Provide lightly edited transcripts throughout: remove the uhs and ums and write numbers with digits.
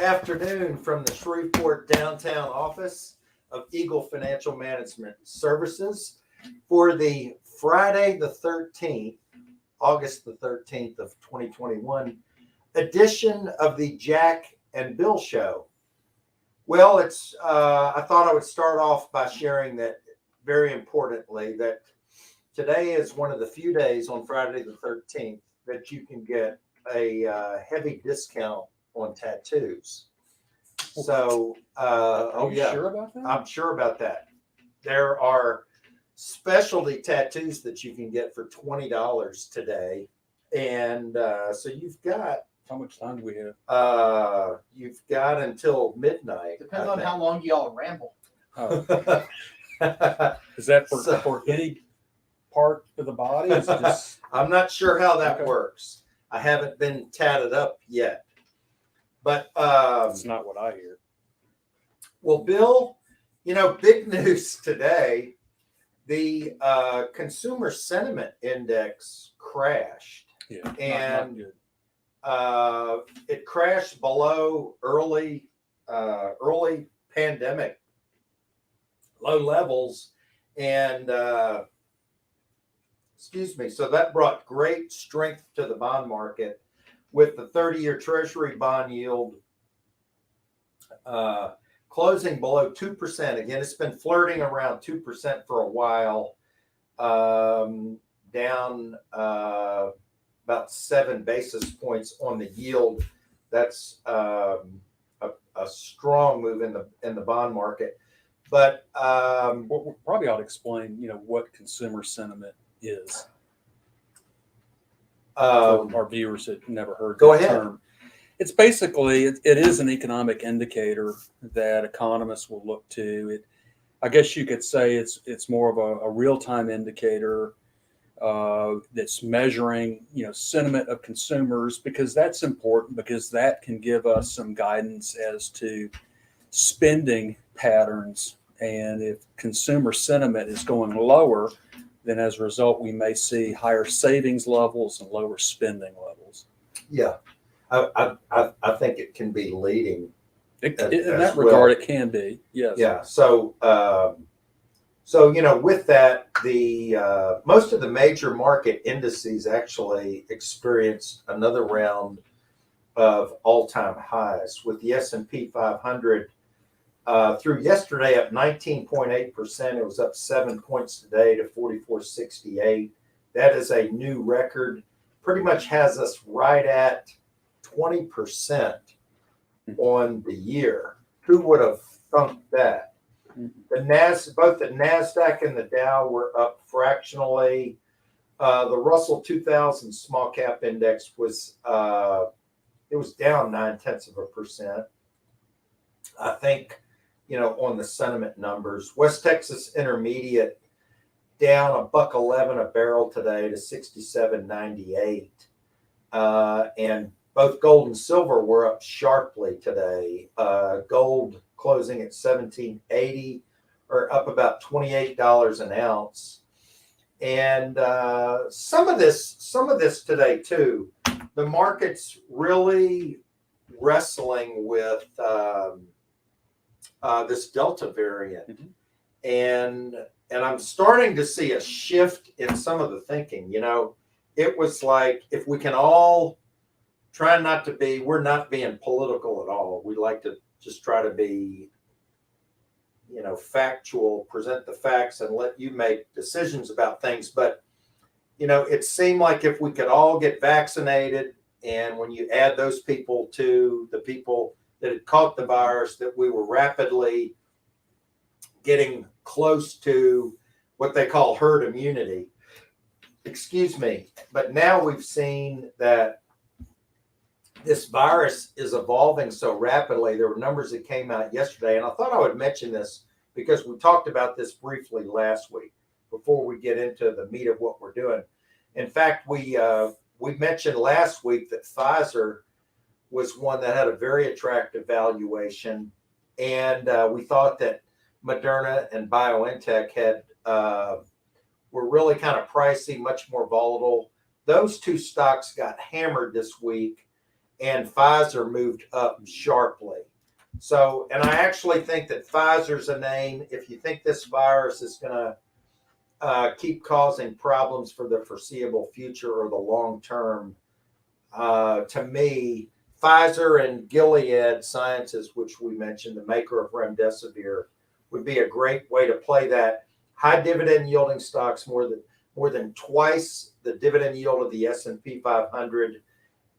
afternoon from the Shreveport downtown office of Eagle Financial Management Services for the Friday the 13th, August the 13th of 2021 edition of the Jack and Bill Show. Well, I thought I would start off by sharing that, very importantly, that today is one of the few days on Friday the 13th that you can get a heavy discount on tattoos. So, Are you sure about that? I'm sure about that. There are specialty tattoos that you can get for $20 today, and so you've got. How much time do we have? You've got until midnight. Depends on how long y'all ramble. Oh. Is that for any part of the body? Is it just... I'm not sure how that Okay. works. I haven't been tatted up yet. But That's not what I hear. well, Bill, big news today. The consumer sentiment index crashed. Yeah, And not good. It crashed below early pandemic low levels, and so that brought great strength to the bond market, with the 30-year Treasury bond yield closing below 2%. Again, it's been flirting around 2% for a while, down about 7 basis points on the yield. That's a strong move in the bond market. But We probably ought to explain, what consumer sentiment is. For our viewers that never heard Go that ahead. term. It's basically, it is an economic indicator that economists will look to. I guess you could say it's more of a real-time indicator that's measuring, sentiment of consumers, because that's important, because that can give us some guidance as to spending patterns. And if consumer sentiment is going lower, then as a result, we may see higher savings levels and lower spending levels. yeah, I think it can be leading. In As that well. regard, it can be, yes. Yeah. So with that, the most of the major market indices actually experienced another round of all-time highs, with the S&P 500 through yesterday up 19.8%. It was up 7 points today to 4468. That is a new record. Pretty much has us right at 20% on the year. Who would have thunk that? Both the NASDAQ and the Dow were up fractionally. The Russell 2000 small cap index was down 0.9%. I think, on the sentiment numbers. West Texas Intermediate down $1.11 a barrel today to 67.98. And both gold and silver were up sharply today. Gold closing at $17.80, or up about $28 an ounce. And some of this today too. The market's really wrestling with this Delta variant, and I'm starting to see a shift in some of the thinking. It was like, if we can all try not to be, we're not being political at all. We like to just try to be, factual, present the facts, and let you make decisions about things. But, it seemed like if we could all get vaccinated, and when you add those people to the people that had caught the virus, that we were rapidly getting close to what they call herd immunity. Excuse me. But now we've seen that this virus is evolving so rapidly. There were numbers that came out yesterday, and I thought I would mention this because we talked about this briefly last week before we get into the meat of what we're doing. In fact, we mentioned last week that Pfizer was one that had a very attractive valuation, and we thought that Moderna and BioNTech were really kind of pricey, much more volatile. Those two stocks got hammered this week, and Pfizer moved up sharply. So, and I actually think that Pfizer's a name. If you think this virus is going to keep causing problems for the foreseeable future or the long term, to me, Pfizer and Gilead Sciences, which we mentioned, the maker of remdesivir, would be a great way to play that. High dividend yielding stocks, more than twice the dividend yield of the S&P 500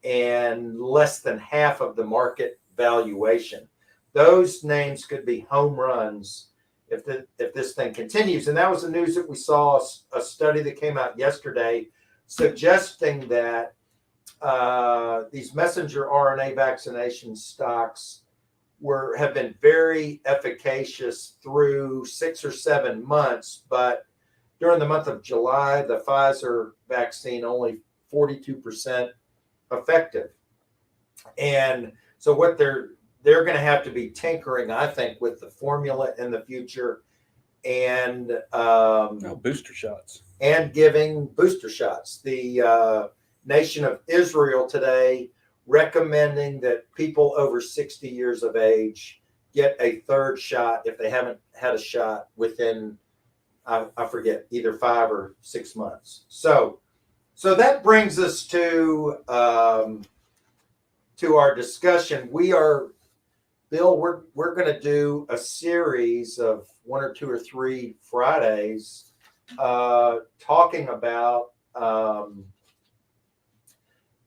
and less than half of the market valuation. Those names could be home runs if this thing continues. And that was the news that we saw, a study that came out yesterday suggesting that these messenger RNA vaccination stocks have been very efficacious through 6 or 7 months, but during the month of July, the Pfizer vaccine only 42% effective. And so what they're going to have to be tinkering, I think, with the formula in the future and booster shots and giving booster shots. The nation of Israel today recommending that people over 60 years of age get a third shot if they haven't had a shot within, I forget, either 5 or 6 months. So that brings us to our discussion. Bill, we're going to do a series of 1 or 2 or 3 Fridays talking about.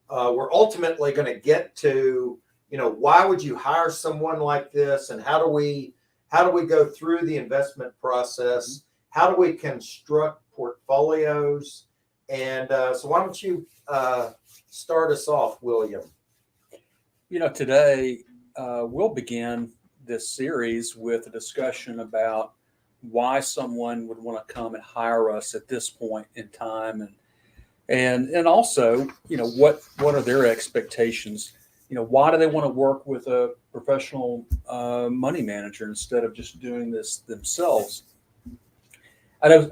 We're ultimately going to get to, why would you hire someone like this, and how do we go through the investment process? How do we construct portfolios? And so why don't you start us off, William? Today we'll begin this series with a discussion about why someone would want to come and hire us at this point in time, and also, what are their expectations? Why do they want to work with a professional money manager instead of just doing this themselves? I know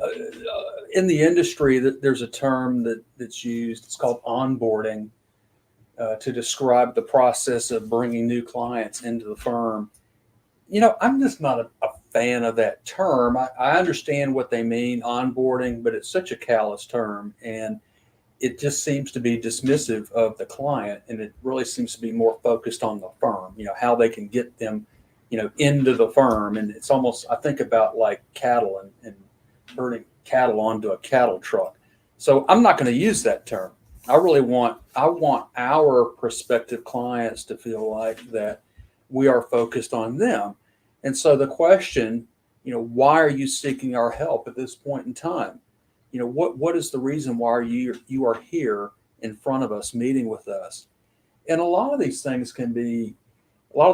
in the industry that there's a term that's used. It's called onboarding to describe the process of bringing new clients into the firm. I'm just not a fan of that term. I understand what they mean, onboarding, but it's such a callous term, and it just seems to be dismissive of the client, and it really seems to be more focused on the firm, how they can get them, into the firm. And it's almost, I think about like cattle and herding cattle onto a cattle truck. So I'm not going to use that term. I want our prospective clients to feel like that we are focused on them. And so the question, why are you seeking our help at this point in time? What is the reason why you are here in front of us, meeting with us? And a lot of the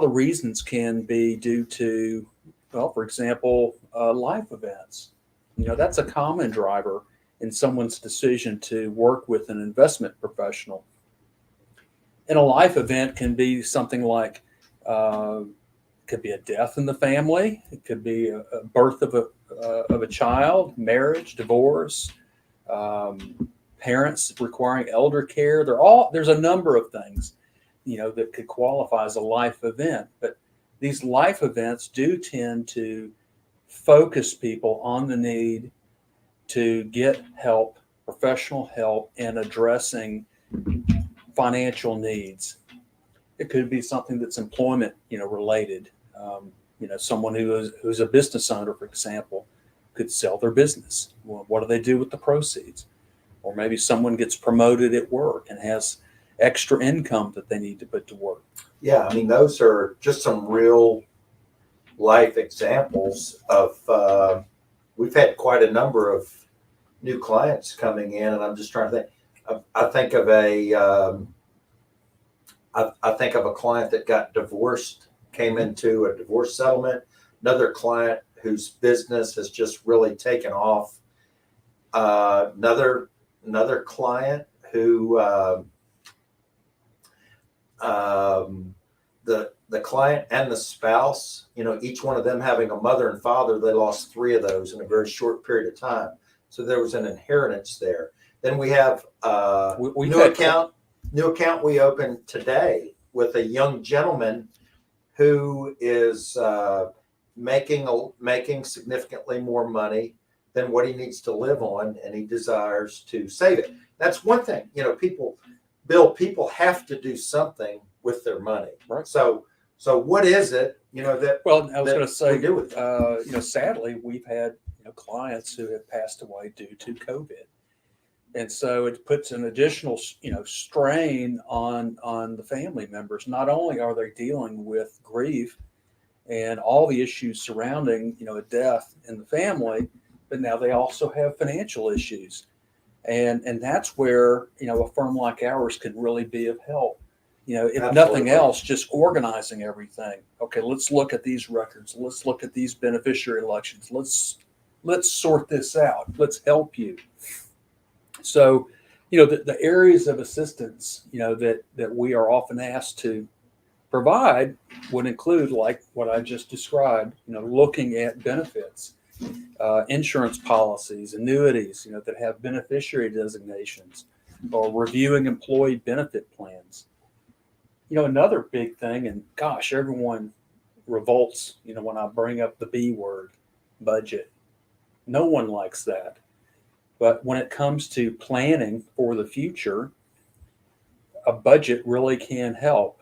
reasons can be due to, well, for example, life events. That's a common driver in someone's decision to work with an investment professional. And a life event can be something like, could be a death in the family. It could be a birth of a child, marriage, divorce, parents requiring elder care. There's a number of things, that could qualify as a life event. But these life events do tend to focus people on the need to get help, professional help, in addressing financial needs. It could be something that's employment, related. Someone who's a business owner, for example, could sell their business. Well, what do they do with the proceeds? Or maybe someone gets promoted at work and has extra income that they need to put to work. Yeah, those are just some real life examples of. We've had quite a number of new clients coming in, and I'm just trying to think. I think of a client that got divorced, came into a divorce settlement. Another client whose business has just really taken off. Another client who the client and the spouse, each one of them having a mother and father, they lost 3 of those in a very short period of time. So there was an inheritance there. Then we have new account we opened today with a young gentleman who is making significantly more money than what he needs to live on, and he desires to save it. That's one thing. People have to do something with their money. Right. So what is it? That Well, I was going to say, we do with it? sadly, we've had clients who have passed away due to COVID, and so it puts an additional strain on the family members. Not only are they dealing with grief and all the issues surrounding a death in the family, but now they also have financial issues, and that's where a firm like ours can really be of help. If Absolutely. nothing else, just organizing everything. Okay, let's look at these records. Let's look at these beneficiary elections. Let's sort this out. Let's help you. So, the areas of assistance, that we are often asked to provide would include, like what I just described, looking at benefits, insurance policies, annuities, that have beneficiary designations, or reviewing employee benefit plans. Another big thing, and gosh, everyone revolts, when I bring up the B word, budget. No one likes that. But when it comes to planning for the future, a budget really can help.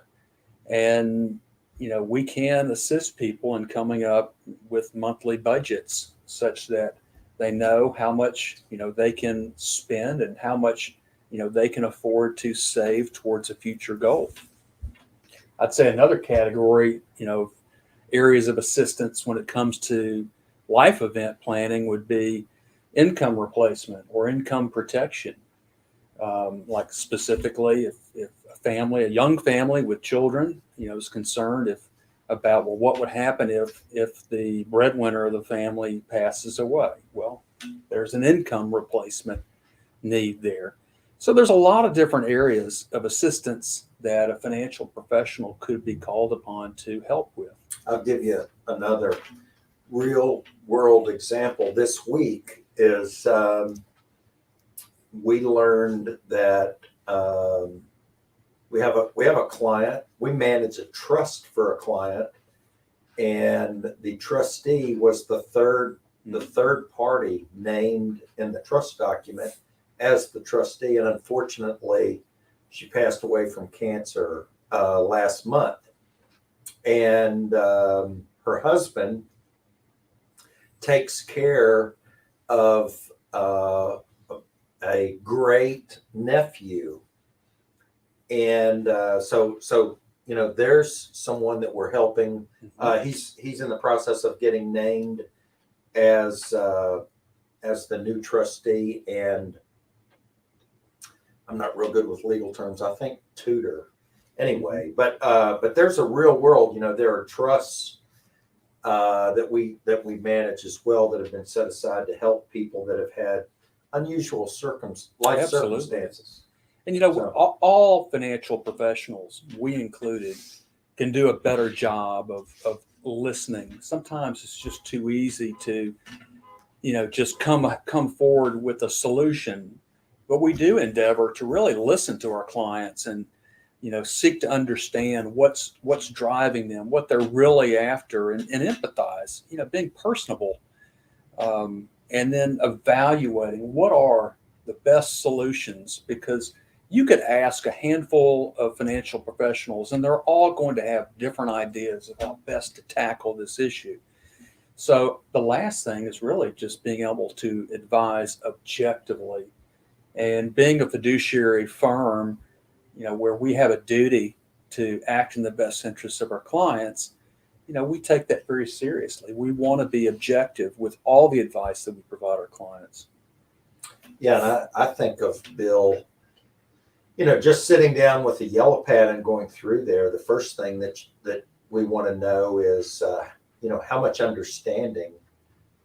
And, we can assist people in coming up with monthly budgets such that they know how much, they can spend and how much, they can afford to save towards a future goal. I'd say another category, areas of assistance when it comes to life event planning would be income replacement or income protection. Like specifically, if a young family with children, is concerned about what would happen if the breadwinner of the family passes away. Well, there's an income replacement need there. So there's a lot of different areas of assistance that a financial professional could be called upon to help with. I'll give you another real world example. This week is we learned that we have a client. We manage a trust for a client, and the trustee was the third party named in the trust document as the trustee, and unfortunately, she passed away from cancer last month. And her husband takes care of a great nephew, and so there's someone that we're helping. He's in the process of getting named as the new trustee, and I'm not real good with legal terms. I think tutor. Anyway, but there's a real world. There are trusts that we manage as well that have been set aside to help people that have had unusual life Absolutely. circumstances. And all financial professionals, we included, can do a better job of listening. Sometimes it's just too easy to, just come forward with a solution. But we do endeavor to really listen to our clients and, seek to understand what's driving them, what they're really after, and empathize, being personable, and then evaluating what are the best solutions, because you could ask a handful of financial professionals and they're all going to have different ideas of how best to tackle this issue. So the last thing is really just being able to advise objectively, and being a fiduciary firm, where we have a duty to act in the best interests of our clients. We take that very seriously. We want to be objective with all the advice that we provide our clients. Yeah, and I think of Bill, just sitting down with a yellow pad and going through there. The first thing that we want to know is, how much understanding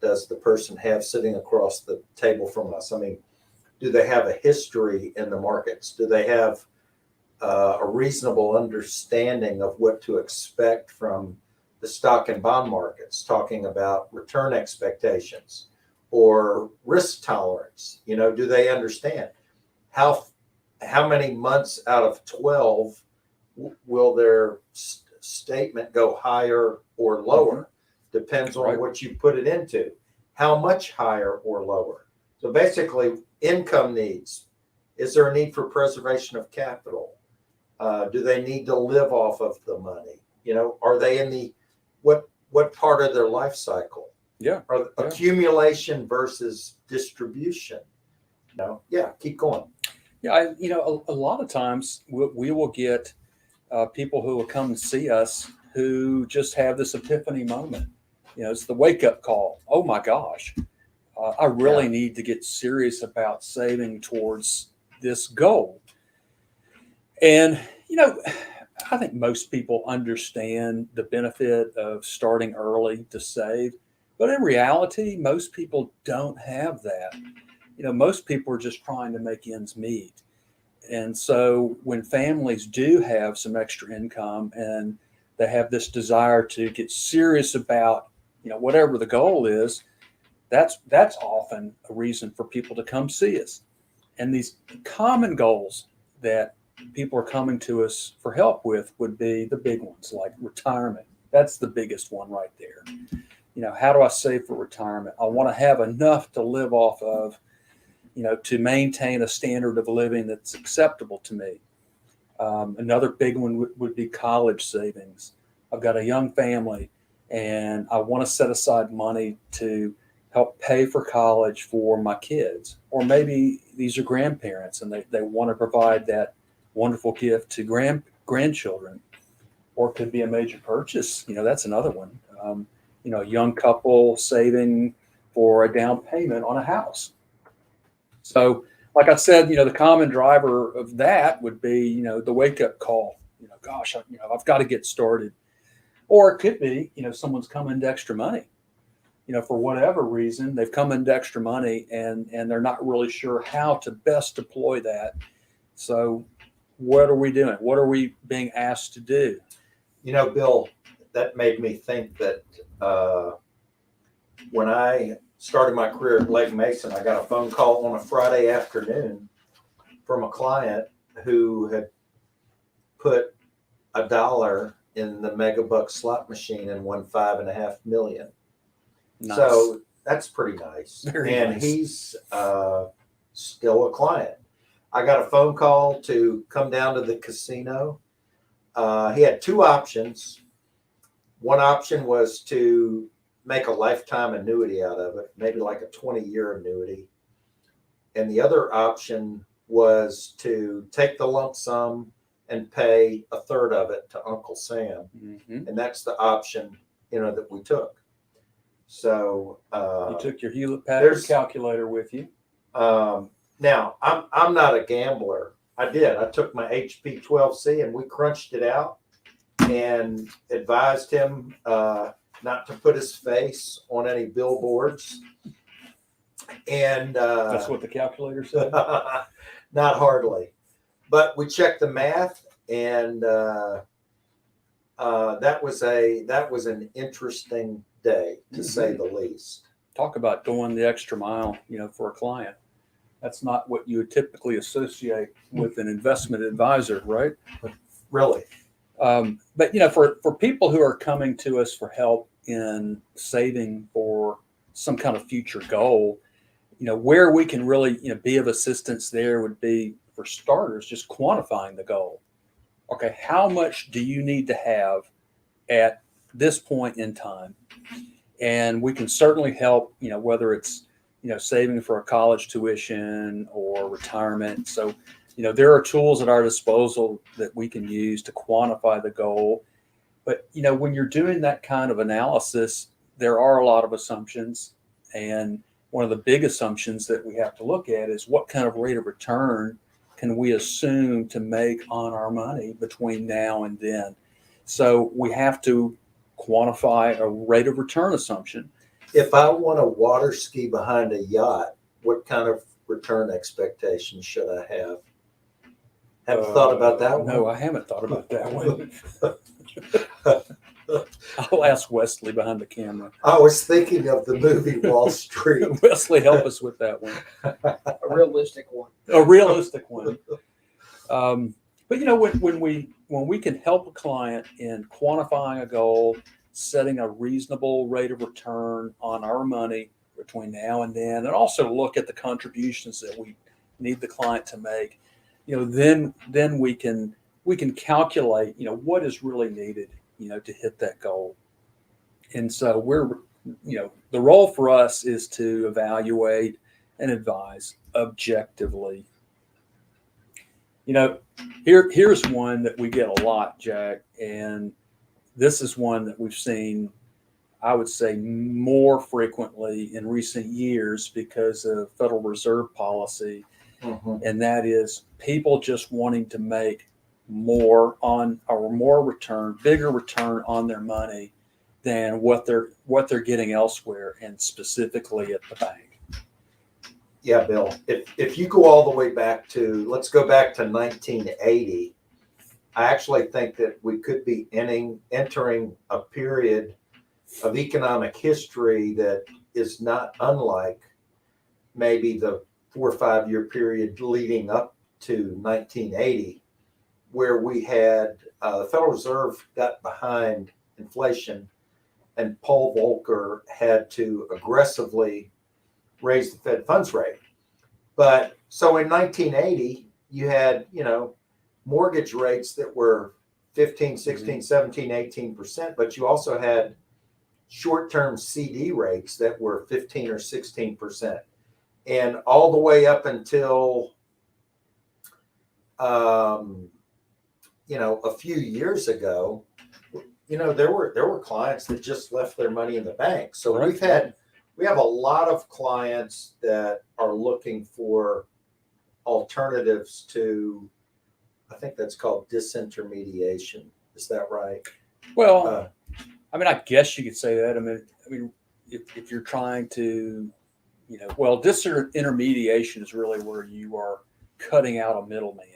does the person have sitting across the table from us? I mean, do they have a history in the markets? Do they have a reasonable understanding of what to expect from the stock and bond markets, talking about return expectations or risk tolerance? Do they understand how many months out of 12 will their statement go higher or lower? Depends on Right. what you put it into. How much higher or lower? So basically, income needs. Is there a need for preservation of capital? Do they need to live off of the money? You know, are they in the what part of their life cycle? Yeah. Or Yeah. accumulation versus distribution? No, yeah, keep going. Yeah, a lot of times we will get people who will come and see us who just have this epiphany moment. It's the wake up call. Oh my gosh, I really need to get serious about saving towards this goal. And, I think most people understand the benefit of starting early to save. But in reality, most people don't have that. Most people are just trying to make ends meet. And so when families do have some extra income and they have this desire to get serious about, whatever the goal is, that's often a reason for people to come see us. And these common goals that people are coming to us for help with would be the big ones like retirement. That's the biggest one right there. How do I save for retirement? I want to have enough to live off of, to maintain a standard of living that's acceptable to me. Another big one would be college savings. I've got a young family and I want to set aside money to help pay for college for my kids. Or maybe these are grandparents and they want to provide that wonderful gift to grandchildren. Or it could be a major purchase. That's another one. A young couple saving for a down payment on a house. So, like I said, the common driver of that would be, the wake up call. Gosh, I've got to get started. Or it could be, someone's come into extra money. For whatever reason, they've come into extra money and they're not really sure how to best deploy that. So, what are we doing? What are we being asked to do? Bill, that made me think that when I started my career at Legg Mason, I got a phone call on a Friday afternoon from a client who had put $1 in the Megabucks slot machine and won $5.5 million. Nice. So that's pretty nice. Very and nice. He's still a client. I got a phone call to come down to the casino. He had two options. One option was to make a lifetime annuity out of it, maybe like a 20-year annuity. And the other option was to take the lump sum and pay a third of it to Uncle Sam. Mm-hmm. And that's the option, that we took. So you took your Hewlett Packard calculator with you. Now I'm not a gambler. I took my HP 12C and we crunched it out and advised him not to put his face on any billboards. And that's what the calculator said. Not hardly, but we checked the math, and that was an interesting day, to say the least. Talk about going the extra mile, for a client. That's not what you would typically associate with an investment advisor, right? Really. But for people who are coming to us for help in saving for some kind of future goal, where we can really be of assistance there would be, for starters, just quantifying the goal. Okay, how much do you need to have at this point in time? And we can certainly help, whether it's saving for a college tuition or retirement. So there are tools at our disposal that we can use to quantify the goal. But, when you're doing that kind of analysis, there are a lot of assumptions. And one of the big assumptions that we have to look at is what kind of rate of return can we assume to make on our money between now and then. So we have to quantify a rate of return assumption. If I want to water ski behind a yacht, what kind of return expectations should I have? Haven't thought about that one? No, I haven't thought about that one. I'll ask Wesley behind the camera. I was thinking of the movie Wall Street. Wesley, help us with that one. A realistic one. A realistic one. But when we can help a client in quantifying a goal, setting a reasonable rate of return on our money between now and then, and also look at the contributions that we need the client to make, then we can calculate, what is really needed, to hit that goal. And so the role for us is to evaluate and advise objectively. Here's one that we get a lot, Jack, and this is one that we've seen, I would say, more frequently in recent years because of Federal Reserve policy, and that is people just wanting to make more return, bigger return on their money than what they're getting elsewhere, and specifically at the bank. Yeah, Bill, if you go all the way back let's go back to 1980, I actually think that we could be entering a period of economic history that is not unlike maybe the 4 or 5 year period leading up to 1980, where we had the Federal Reserve got behind inflation and Paul Volcker had to aggressively raise the Fed funds rate. But so in 1980, you had, mortgage rates that were 15, 16, 17, 18%, but you also had short-term CD rates that were 15 or 16%. And all the way up until, a few years ago, there were clients that just left their money in the bank. So Right. we have a lot of clients that are looking for alternatives to, I think that's called disintermediation. Is that right? Well, I guess you could say that. I mean, if you're trying to, disintermediation is really where you are cutting out a middleman.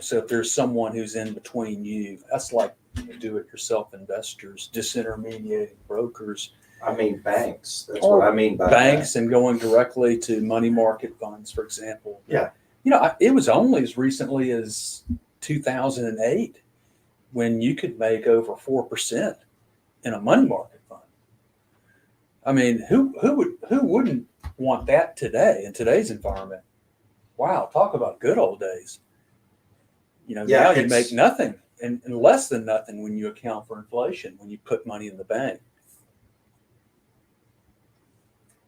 So if there's someone who's in between you, that's like do-it-yourself investors, disintermediating brokers. I mean banks. That's what I mean by banks, and going directly to money market funds, for example. Yeah. It was only as recently as 2008 when you could make over 4% in a money market fund. I mean, who wouldn't want that today in today's environment? Wow, talk about good old days. Now you make nothing and less than nothing when you account for inflation, when you put money in the bank.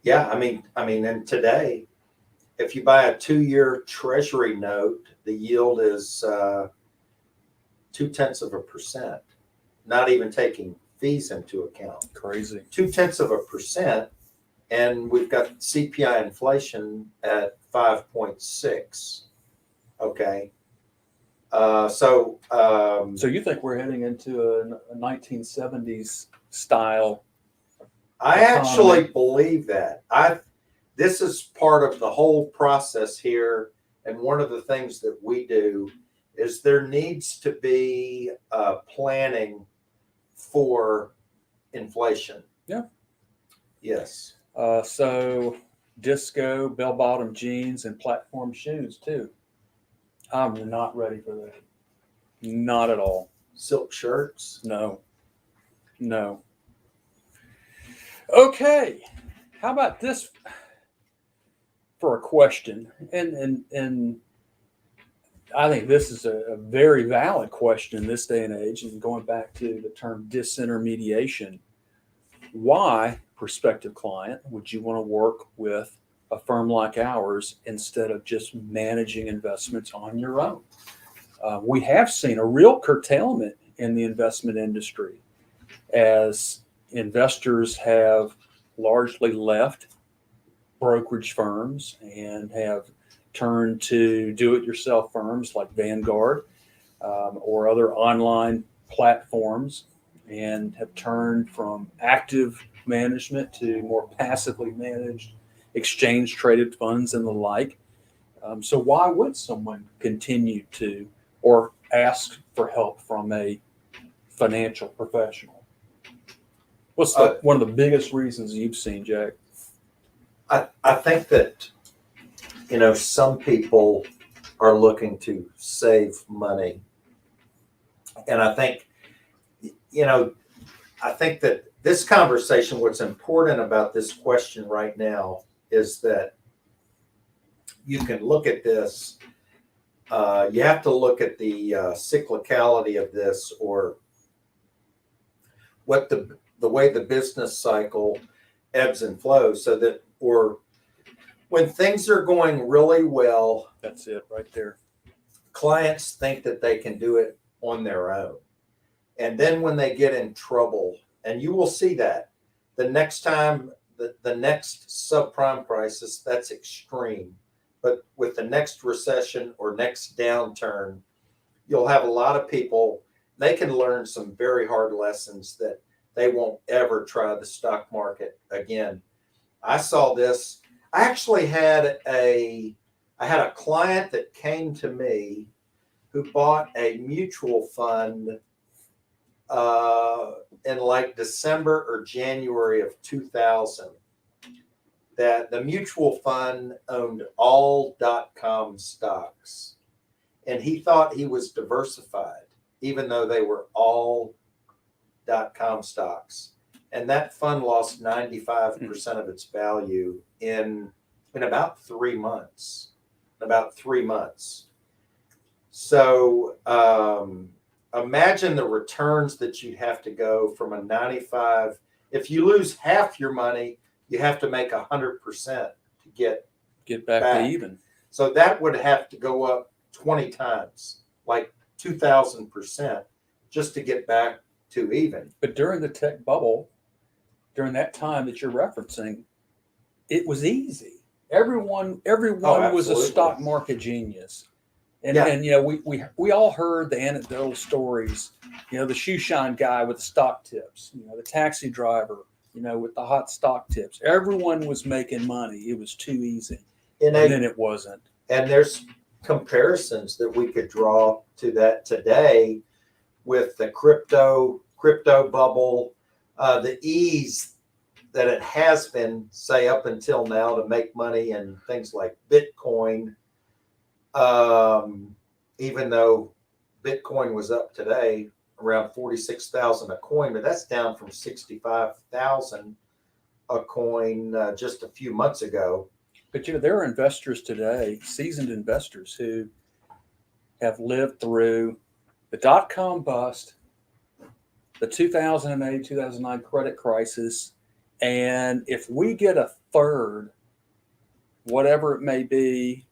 Yeah, I mean, and today, if you buy a 2-year Treasury note, the yield is 0.2%, not even taking fees into account. Crazy. 0.2%, and we've got CPI inflation at 5.6. Okay. So you think we're heading into a 1970s style? I actually believe that. This is part of the whole process here, and one of the things that we do is there needs to be planning for inflation. Yeah. Yes. So disco, bell-bottom jeans, and platform shoes too. I'm not ready for that. Not at all. Silk shirts. No. Okay. How about this for a question? And I think this is a very valid question in this day and age. And going back to the term disintermediation, why, prospective client, would you want to work with a firm like ours instead of just managing investments on your own? We have seen a real curtailment in the investment industry as investors have largely left brokerage firms and have turned to do-it-yourself firms like Vanguard or other online platforms, and have turned from active management to more passively managed exchange-traded funds and the like. So why would someone continue to or ask for help from a financial professional? What's one of the biggest reasons you've seen, Jack? I think that, some people are looking to save money. And I think, I think that this conversation, what's important about this question right now is that you can look at this. You have to look at the cyclicality of this, or what the way the business cycle ebbs and flows, so that, or when things are going really well, That's it right there. clients think that they can do it on their own. And then when they get in trouble, and you will see that the next time, the next subprime crisis, that's extreme. But with the next recession or next downturn, you'll have a lot of people, they can learn some very hard lessons that they won't ever try the stock market again. I saw this. I actually had I had a client that came to me who bought a mutual fund in like December or January of 2000. That the mutual fund owned all .com stocks, and he thought he was diversified, even though they were all .com stocks. And that fund lost 95% of its value in about 3 months. So imagine the returns that you'd have to go from a 95. If you lose half your money, you have to make 100% to Get back Back. to even. So that would have to go up 20 times, like 2,000%, just to get back to even. But during the tech bubble, during that time that you're referencing, it was easy. Everyone was a absolutely. stock market genius. And, Yeah. and we all heard the anecdotal stories, the shoe shine guy with the stock tips, the taxi driver, with the hot stock tips. Everyone was making money. It was too easy. And And then it wasn't. And there's comparisons that we could draw to that today with the crypto bubble, the ease that it has been, say, up until now, to make money in things like Bitcoin. Even though Bitcoin was up today around 46,000 a coin, but that's down from 65,000 a coin just a few months ago. But there are investors today, seasoned investors, who have lived through the dot-com bust, the 2008, 2009 credit crisis, and if we get a third, whatever it may be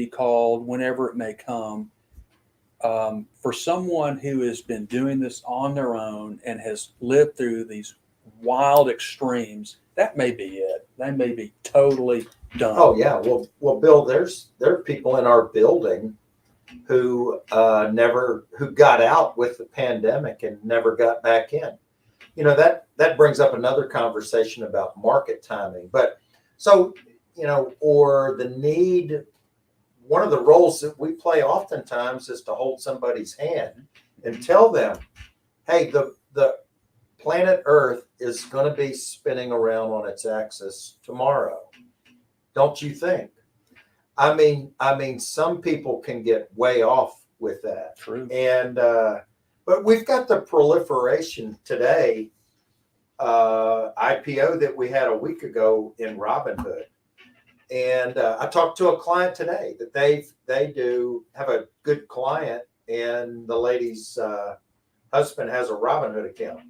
called, whenever it may come, for someone who has been doing this on their own and has lived through these wild extremes, that may be it. They may be totally done. Oh yeah, well, Bill, there are people in our building who got out with the pandemic and never got back in. That brings up another conversation about market timing. But so, or the need. One of the roles that we play oftentimes is to hold somebody's hand and tell them, hey, the planet Earth is going to be spinning around on its axis tomorrow. Don't you think? I mean, some people can get way off with that. True. And but we've got the proliferation today, IPO that we had a week ago in Robinhood. And I talked to a client today that they do have a good client, and the lady's husband has a Robinhood account.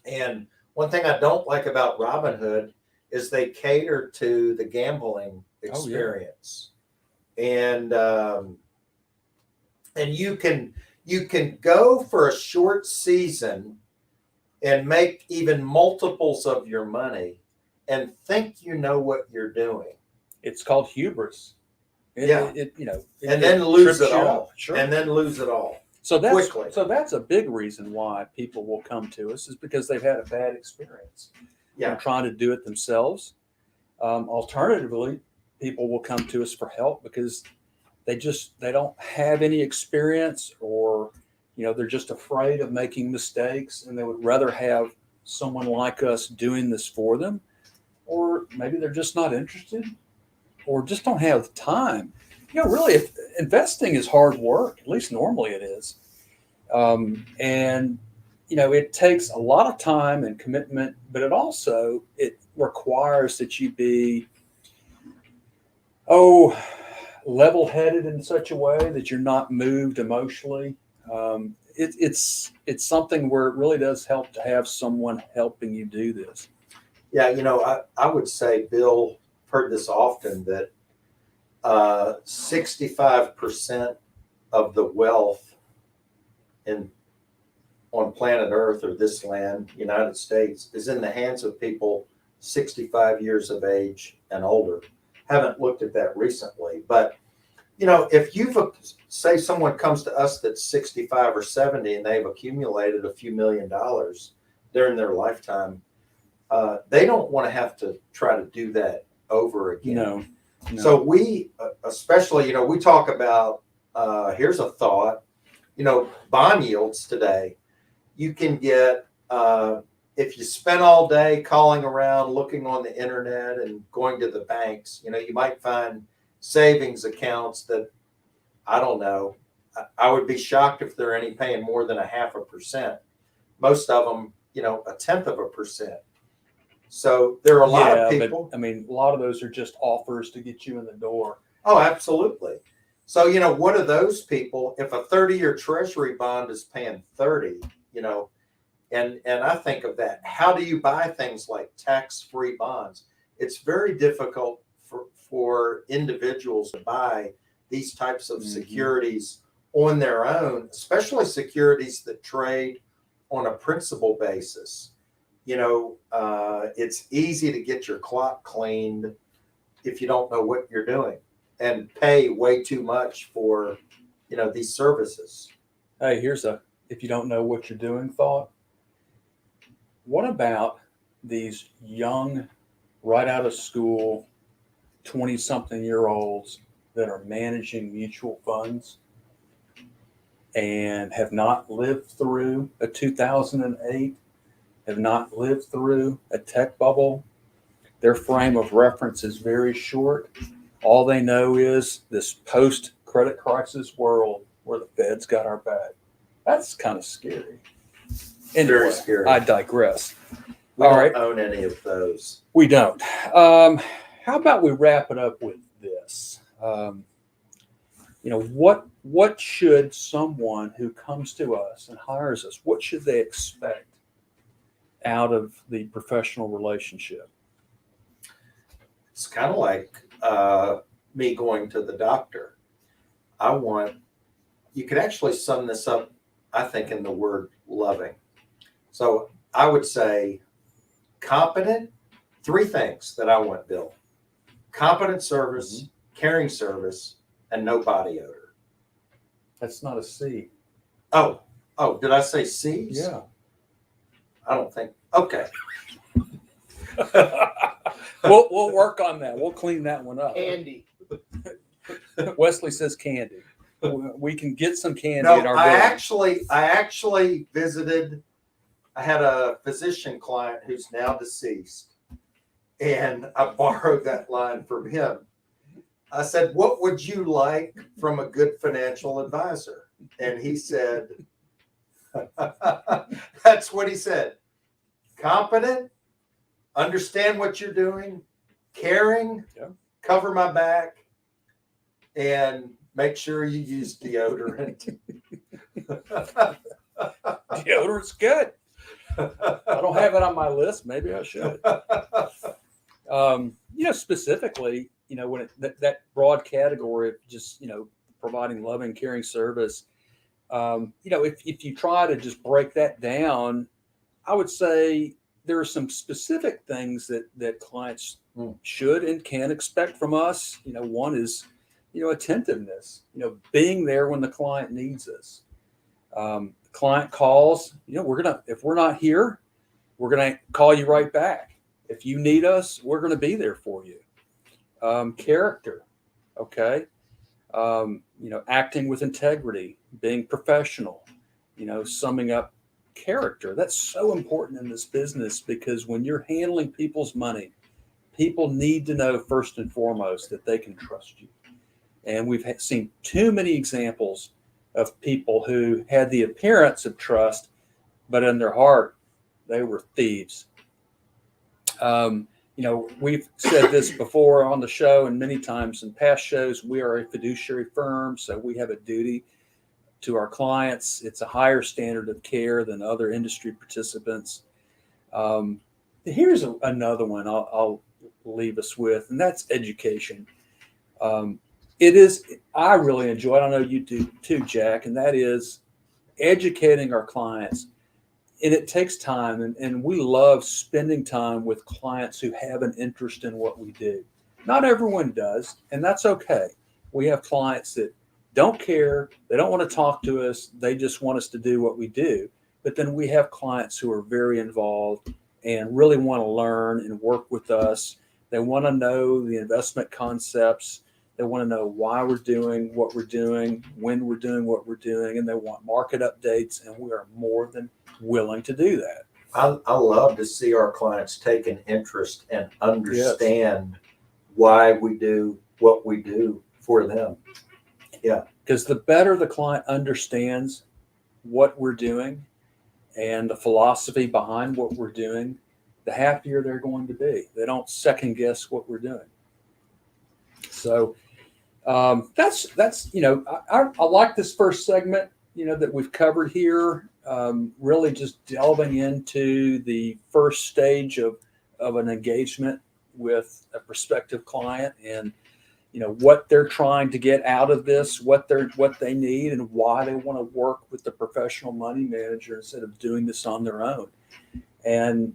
And one thing I don't like about Robinhood is they cater to the gambling experience. And you can go for a short season and make even multiples of your money and think you know what you're doing. It's called hubris. Then lose it all. Up. Sure. And then lose it all. So quickly. that's a big reason why people will come to us, is because they've had a bad experience. Yeah. They're trying to do it themselves. Alternatively, people will come to us for help because they don't have any experience, or they're just afraid of making mistakes, and they would rather have someone like us doing this for them, or maybe they're just not interested, or just don't have the time. really, if investing is hard work, at least normally it is. And, it takes a lot of time and commitment, but it requires that you be, level-headed in such a way that you're not moved emotionally. It's something where it really does help to have someone helping you do this. Yeah, I would say, Bill, I've heard this often, that 65% of the wealth on planet Earth, or this land, United States, is in the hands of people 65 years of age and older. Haven't looked at that recently, but if say someone comes to us that's 65 or 70 and they've accumulated a few $1,000,000 during their lifetime, they don't want to have to try to do that over again. No. So we, especially, we talk about, here's a thought, bond yields today. You can get, if you spend all day calling around, looking on the internet and going to the banks, you might find savings accounts that, I don't know, I would be shocked if there are any paying more than 0.5%. Most of them, 0.1%. So there are a lot of people. But, a lot of those are just offers to get you in the door. Oh, absolutely. So, what are those people? If a 30-year treasury bond is paying 30, and I think of that, how do you buy things like tax-free bonds? It's very difficult for individuals to buy these types of securities on their own, especially securities that trade on a principal basis. It's easy to get your clock cleaned if you don't know what you're doing and pay way too much for, these services. Hey, if you don't know what you're doing thought. What about these young, right out of school, 20-something-year-olds that are managing mutual funds and have not lived through a 2008, have not lived through a tech bubble? Their frame of reference is very short. All they know is this post-credit crisis world where the Fed's got our back. That's kind of scary. Anyway, Very scary. I digress. We All don't right. own any of those. We don't. How about we wrap it up with this? What should someone who comes to us and hires us, what should they expect out of the professional relationship? It's kind of like me going to the doctor. You could actually sum this up, I think, in the word loving. So I would say competent, 3 things that I want, Bill: competent service, caring service, and no body odor. That's not a C. Oh, did I say C's? Yeah. I don't think. Okay. We'll work on that. We'll clean that one up. Andy. Wesley says candy. We can get some candy No, in our I building. actually visited. I had a physician client who's now deceased, and I borrowed that line from him. I said, "What would you like from a good financial advisor?" And he said, that's what he said: competent, understand what you're doing, caring, Yeah. cover my back, and make sure you use deodorant. Deodorant's good. I don't have it on my list. Maybe I should. Specifically, when that broad category of just, providing loving, caring service, if you try to just break that down, I would say there are some specific things that clients should and can expect from us. One is, attentiveness, being there when the client needs us. Client calls, if we're not here, we're going to call you right back. If you need us, we're going to be there for you. Character. Okay. Acting with integrity, being professional, summing up character. That's so important in this business, because when you're handling people's money, people need to know first and foremost that they can trust you. And we've seen too many examples of people who had the appearance of trust, but in their heart, they were thieves. We've said this before on the show and many times in past shows. We are a fiduciary firm, so we have a duty to our clients. It's a higher standard of care than other industry participants. Here's another one I'll leave us with, and that's education. I really enjoy it. I know you do too, Jack, and that is educating our clients. And it takes time, and we love spending time with clients who have an interest in what we do. Not everyone does, and that's okay. We have clients that don't care, they don't want to talk to us, they just want us to do what we do. But then we have clients who are very involved and really want to learn and work with us. They want to know the investment concepts. They want to know why we're doing what we're doing, when we're doing what we're doing, and they want market updates, and we are more than willing to do that. I love to see our clients take an interest and understand why we do what we do for them. Yeah. Because the better the client understands what we're doing and the philosophy behind what we're doing, the happier they're going to be. They don't second guess what we're doing. So that's I like this first segment, that we've covered here. Really just delving into the first stage of an engagement with a prospective client, and what they're trying to get out of this, what they need, and why they want to work with the professional money manager instead of doing this on their own. And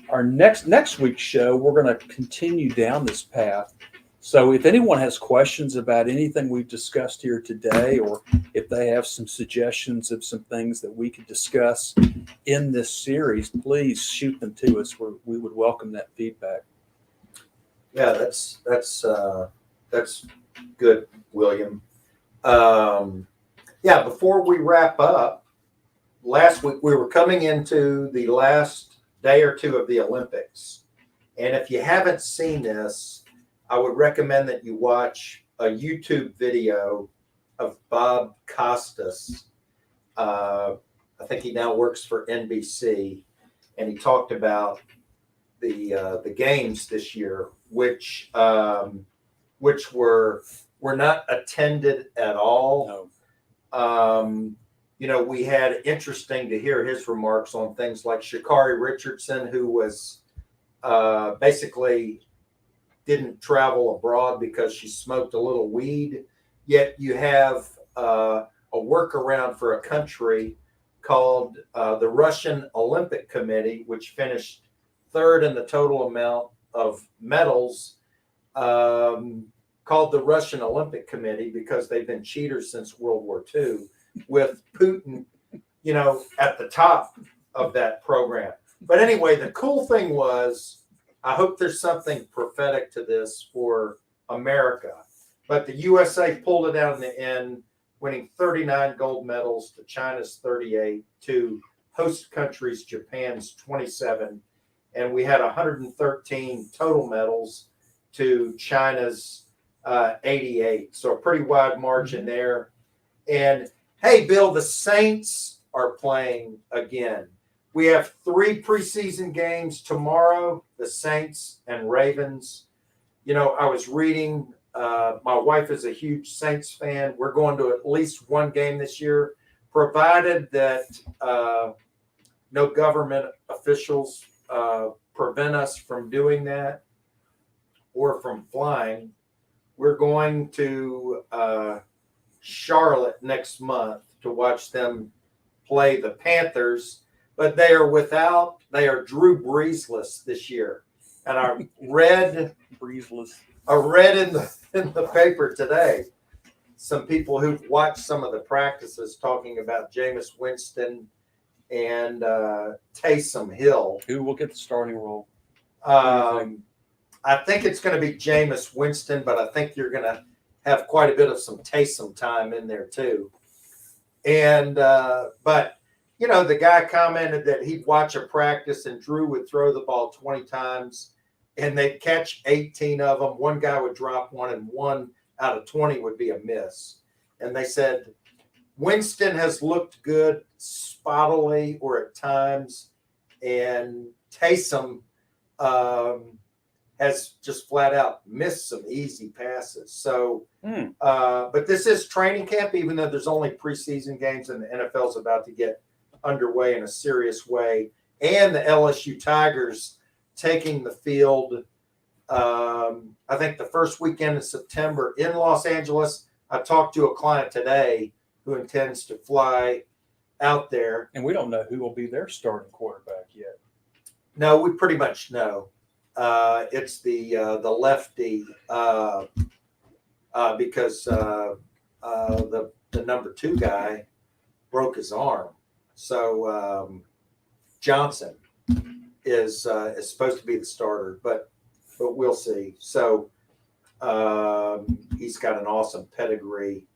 our next week's show, we're going to continue down this path. So if anyone has questions about anything we've discussed here today, or if they have some suggestions of some things that we could discuss in this series, please shoot them to us. We would welcome that feedback. Yeah, that's good, William. Before we wrap up, last week we were coming into the last day or two of the Olympics. And if you haven't seen this, I would recommend that you watch a YouTube video of Bob Costas. I think he now works for NBC, and he talked about the games this year, which were not attended at all. No. We had interesting to hear his remarks on things like Sha'Carri Richardson, who was basically didn't travel abroad because she smoked a little weed. Yet you have a workaround for a country called the Russian Olympic Committee, which finished third in the total amount of medals, called the Russian Olympic Committee because they've been cheaters since World War II, with Putin, at the top of that program. But anyway, the cool thing was, I hope there's something prophetic to this for America. But the USA pulled it out in the end, winning 39 gold medals to China's 38, to host countries Japan's 27. And we had 113 total medals to China's 88. So a pretty wide margin there. And hey, Bill, the Saints are playing again. We have 3 preseason games tomorrow, the Saints and Ravens. I was reading, my wife is a huge Saints fan. We're going to at least one game this year, provided that no government officials prevent us from doing that or from flying. We're going to Charlotte next month to watch them play the Panthers. But they are Drew Breesless this year. And I read in the paper today some people who've watched some of the practices talking about Jameis Winston and Taysom Hill. Who will get the starting role? I think it's going to be Jameis Winston, but I think you're going to have quite a bit of some Taysom time in there too. And but the guy commented that he'd watch a practice and Drew would throw the ball 20 times and they'd catch 18 of them. One guy would drop one and one out of 20 would be a miss. And they said Winston has looked good spottily or at times, and Taysom has just flat out missed some easy passes. So, but this is training camp, even though there's only preseason games and the NFL's about to get underway in a serious way. And the LSU Tigers taking the field, I think the first weekend in September in Los Angeles. I talked to a client today who intends to fly out there. And we don't know who will be their starting quarterback yet. No, we pretty much know. It's the lefty because the number 2 guy broke his arm. So Johnson is supposed to be the starter, but we'll see. So he's got an awesome pedigree.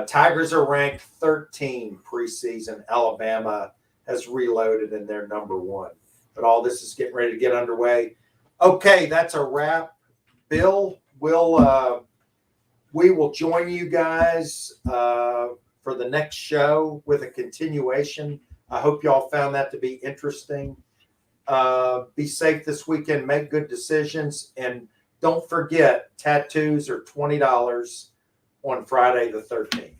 Tigers are ranked 13 preseason. Alabama has reloaded and they're number 1. But all this is getting ready to get underway. Okay, that's a wrap. Bill, we will join you guys for the next show with a continuation. I hope y'all found that to be interesting. Be safe this weekend. Make good decisions. And don't forget, tattoos are $20 on Friday the 13th.